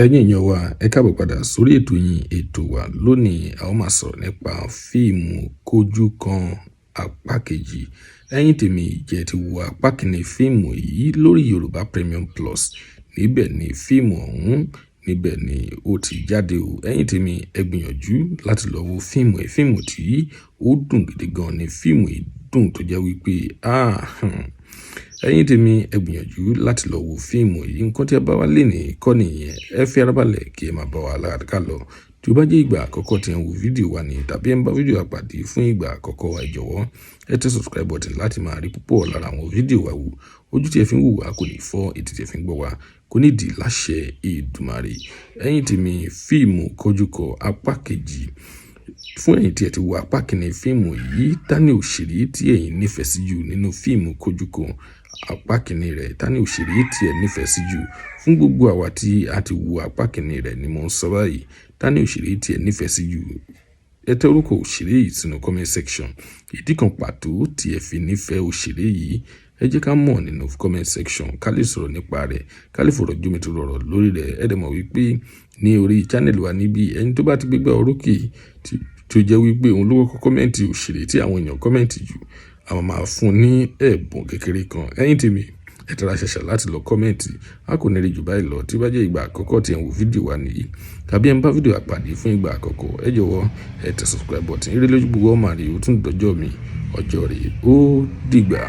Ẹ̀yin èèyàn wa, ẹ káàbọ̀ padà sórí ètò yín ètò wa lónìí. A ó máa sọ̀rọ̀ nípa fíìmù Kójúkan apá kejì. Ẹ̀yin tèmi jẹ́ ti wo apá kìíní fíìmù yìí lórí Yorùbá Premium Plus. Níbẹ̀ ni fíìmù ọ̀hún, níbẹ̀ ni ó ti jáde o. Ẹ̀yin tèmi ẹ gbìyànjú láti lọ wo fíìmù yìí. Fíìmù tí ó dùn gidi gan ni fíìmù yìí dùn tó jẹ́ wípé ẹ̀yin tèmi ẹ gbìyànjú láti lọ wo fíìmù yìí. Nǹkan tí ẹ bá wá lè ní kọ́ nìyẹn. Ẹ fi ara balẹ̀ kí ẹ máa bá wa lára lọ. Tí ó bá jẹ́ ìgbà àkọ́kọ́ tí ẹ ń wo fídíò wa ni tàbí ẹ ń bá fídíò wa pàdé fún ìgbà àkọ́kọ́, ẹ jọ̀wọ́ ẹ tẹ subscribe button láti máa rí púpọ̀ lára àwọn fídíò wa wò. Ojú tí ẹ fi ń wò wá kò ní fọ́, etí tí ẹ fi ń gbọ́ wá kò ní di láṣẹ Èdùmàrè. Ẹ̀yin tèmi fíìmù Kójúkan apá kejì. Fún ẹ̀yin tí ẹ ti wo apá kìíní fíìmù yìí, ta ni òṣèré tí ẹ̀yin nífẹ̀ẹ́ sí jù nínú fíìmù Kójúkan apá kìíní rẹ̀? Ta ni òṣèré tí ẹ nífẹ̀ẹ́ sí jù? Fún gbogbo àwa tí a ti wo apá kìíní rẹ̀ ni mò ń sọ báyìí. Ta ni òṣèré tí ẹ nífẹ̀ẹ́ sí jù? Ẹ tẹ orúkọ òṣèré yìí sínú comment section. Ìdí kan pàtó tí ẹ fi nífẹ̀ẹ́ òṣèré yìí, ẹ jẹ́ ká mọ̀ nínú comment section ká lè sọ̀rọ̀ nípa rẹ̀, ká lè fọ̀rọ̀ jomitoro ọ̀rọ̀ lórí rẹ̀. Ẹ dẹ̀ mọ̀ wípé ní orí channel wa níbí, ẹni tó bá ti gbégbá orókè tí ó jẹ́ wípé òun ló kọ́kọ́ kọ́mẹ́ǹtì òṣèré tí àwọn èèyàn kọ́mẹ́ǹtì jù, àwọn máa fún ní ẹ̀bùn kékeré kan. Ẹ̀yin tèmi ẹ tẹra ṣẹ̀ṣẹ̀ láti lọ kọ́mẹ́ǹtì. A kò ní rí jù báyìí lọ. Tí ó bá jẹ́ ìgbà àkọ́kọ́ tí ẹ ń wo fídíò wa nìyí tàbí ẹ ń bá fídíò wa pàdé fún ìgbà àkọ́kọ́, ẹ jọ̀wọ́ ẹ tẹ subscribe button. Ire lójú gbogbo ọmọ rè ó tún dọjọ́ mi, ọjọ́ rè ó dìgbà.